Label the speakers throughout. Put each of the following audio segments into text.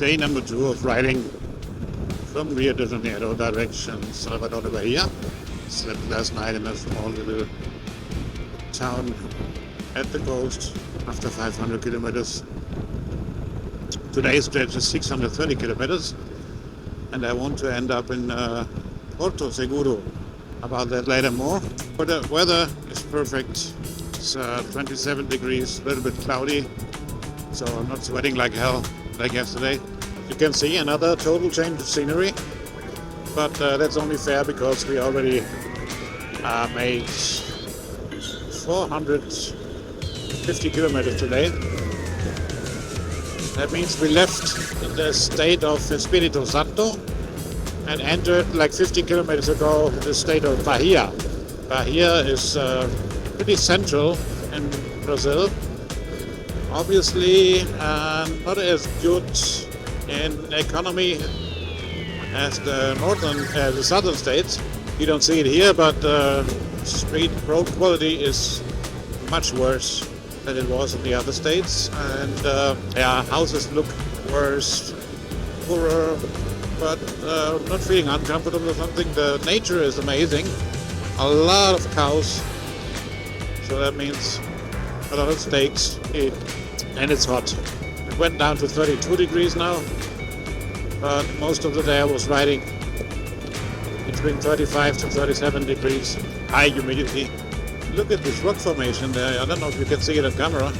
Speaker 1: Day number 2 of riding from Rio de Janeiro direction Salvador de Bahia. Slept last night in a small little town at the coast after 500 kilometers. Today's stretch is 630 kilometers and I want to end up in Porto Seguro. About that later more. But the weather is perfect. It's 27 degrees, a little bit cloudy, so I'm not sweating like hell like yesterday. You can see another total change of scenery, but that's only fair because we already made 450 kilometers today. That means we left the state of Espírito Santo and entered like 50 kilometers ago the state of Bahia. Bahia is pretty central in Brazil. Obviously not as good in economy as the southern states. You don't see it here, but street road quality is much worse than it was in the other states, and houses look worse, poorer, but not feeling uncomfortable or something. The nature is amazing. A lot of cows, so that means a lot of steaks, and it's hot. It went down to 32 degrees now, but most of the day I was riding between 35 to 37 degrees, high humidity. Look at this rock formation there. I don't know if you can see it on camera.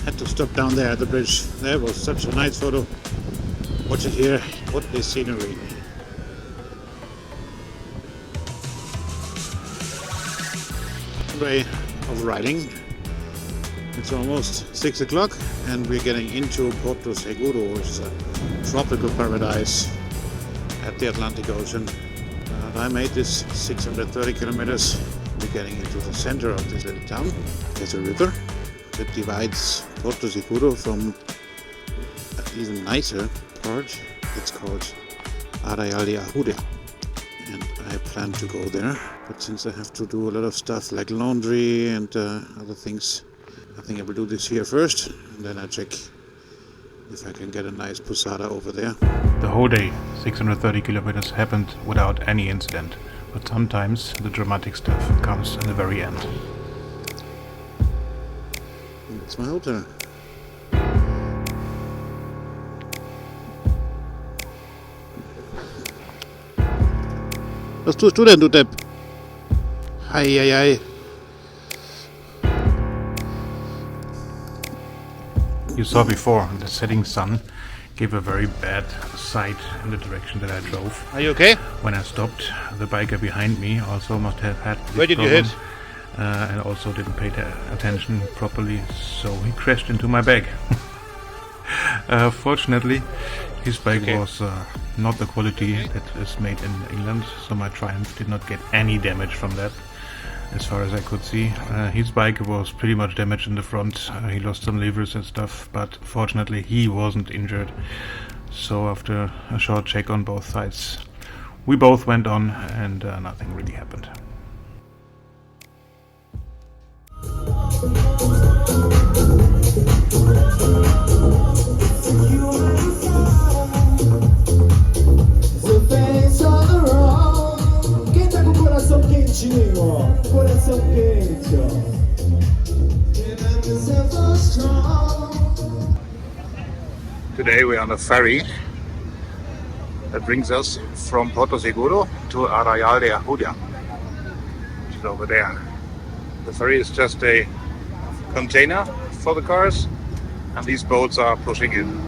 Speaker 1: Had to stop down there at the bridge. There was such a nice photo. Watch it here. What is scenery. Way of riding. It's almost 6 o'clock and we're getting into Porto Seguro, which is a tropical paradise at the Atlantic Ocean. And I made this 630 kilometers. We're getting into the center of this little town. There's a river that divides Porto Seguro from an even nicer part. It's called Arraial de Ajuda, and I plan to go there. But since I have to do a lot of stuff like laundry and other things, I think I will do this here first, and then I check if I can get a nice posada over there.
Speaker 2: The whole day, 630 kilometers, happened without any incident, but sometimes the dramatic stuff comes in the very end.
Speaker 1: That's my hotel. Was tust du denn, du Depp? Ei.
Speaker 2: You saw before, the setting sun gave a very bad sight in the direction that I drove.
Speaker 1: Are you okay?
Speaker 2: When I stopped, the biker behind me also must have had this
Speaker 1: Where did
Speaker 2: problem,
Speaker 1: you hit?
Speaker 2: and also didn't pay attention properly, so he crashed into my bag. Fortunately, his bike was not the quality that is made in England, so my Triumph did not get any damage from that, as far as I could see. His bike was pretty much damaged in the front. He lost some levers and stuff, but fortunately he wasn't injured. So after a short check on both sides, we both went on and nothing really happened.
Speaker 1: Today we're on a ferry that brings us from Porto Seguro to Arraial de Ajuda, which is over there. The ferry is just a container for the cars, and these boats are pushing in.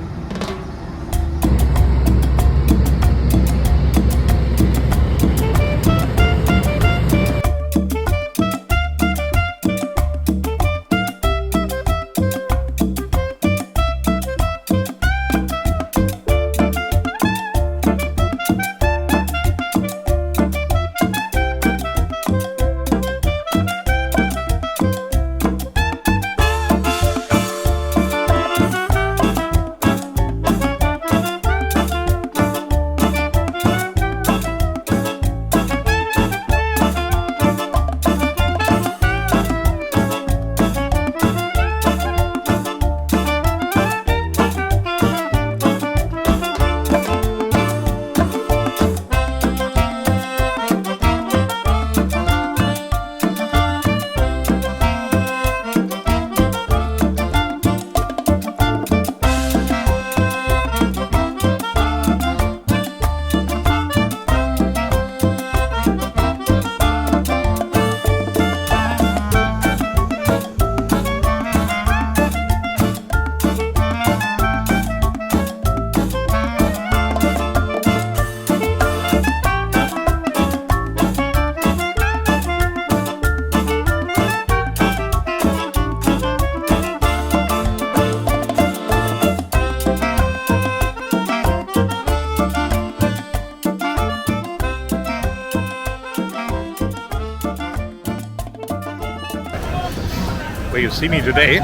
Speaker 2: see me today.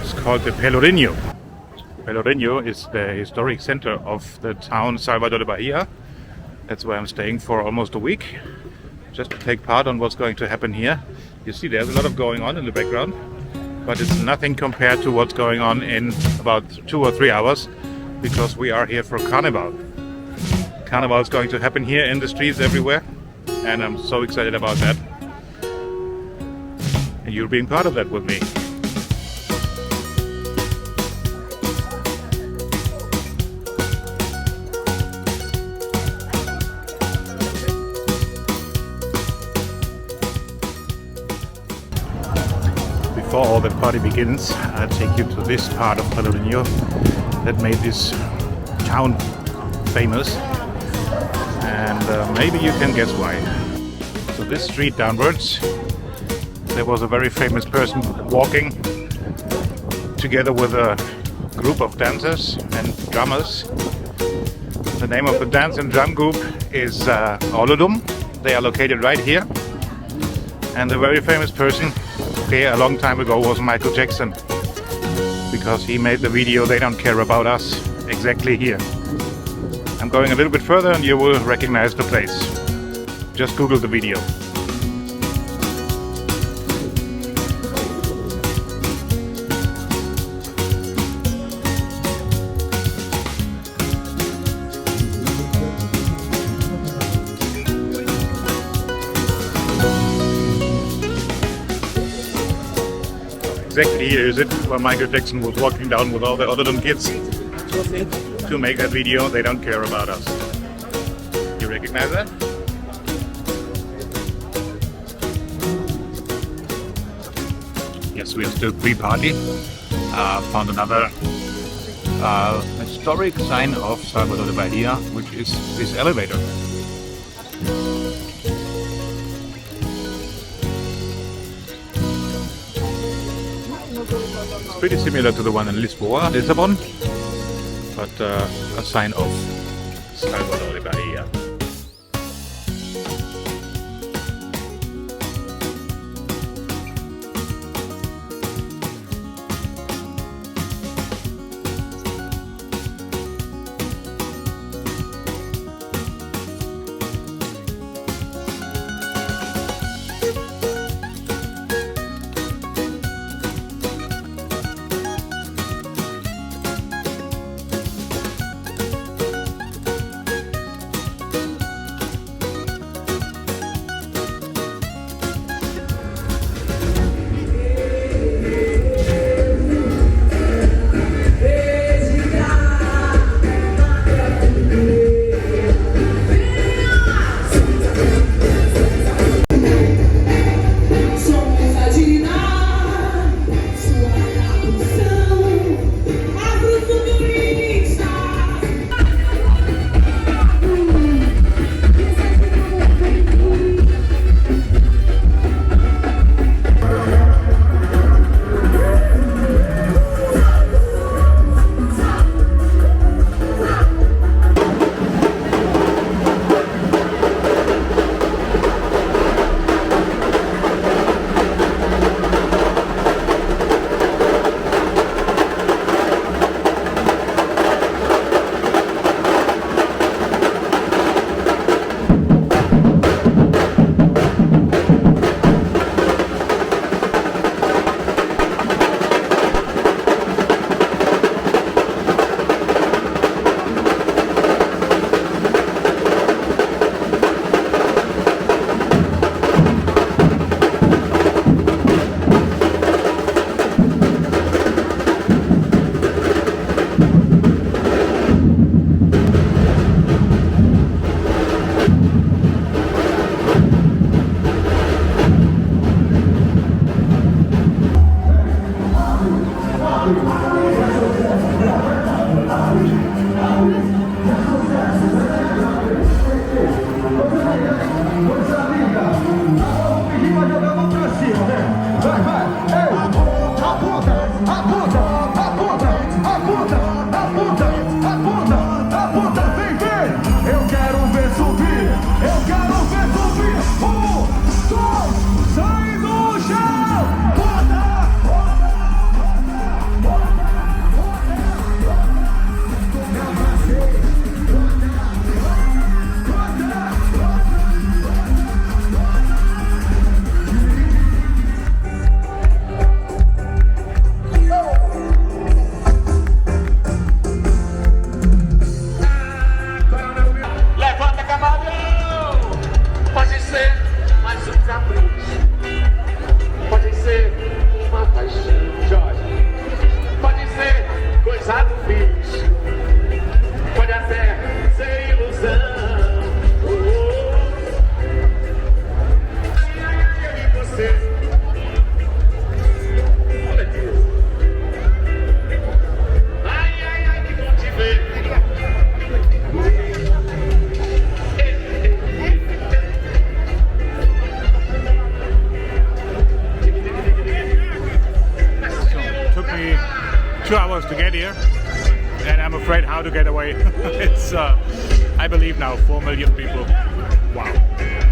Speaker 2: It's called the Pelourinho. Pelourinho is the historic center of the town Salvador de Bahia. That's where I'm staying for almost a week, just to take part on what's going to happen here. You see there's a lot of going on in the background, but it's nothing compared to what's going on in about 2 or 3 hours, because we are here for Carneval. Carnival is going to happen here in the streets everywhere, and I'm so excited about that. And you're being part of that with me. Before all the party begins, I'll take you to this part of Pelourinho that made this town famous, and maybe you can guess why. So this street downwards, there was a very famous person walking together with a group of dancers and drummers. The name of the dance and drum group is Olodum. They are located right here, and the very famous person here a long time ago was Michael Jackson, because he made the video "They Don't Care About Us" exactly here. I'm going a little bit further and you will recognize the place. Just Google the video. Exactly here is it, where Michael Jackson was walking down with all the other dumb kids to make that video "They Don't Care About Us." You recognize that? Yes, we are still pre-party. Found another historic sign of Salvador de Bahia, which is this elevator. It's pretty similar to the one in Lisbon, but a sign of Salvador de Bahia. here, and I'm afraid how to get away. It's, I believe now, 4 million people. Wow.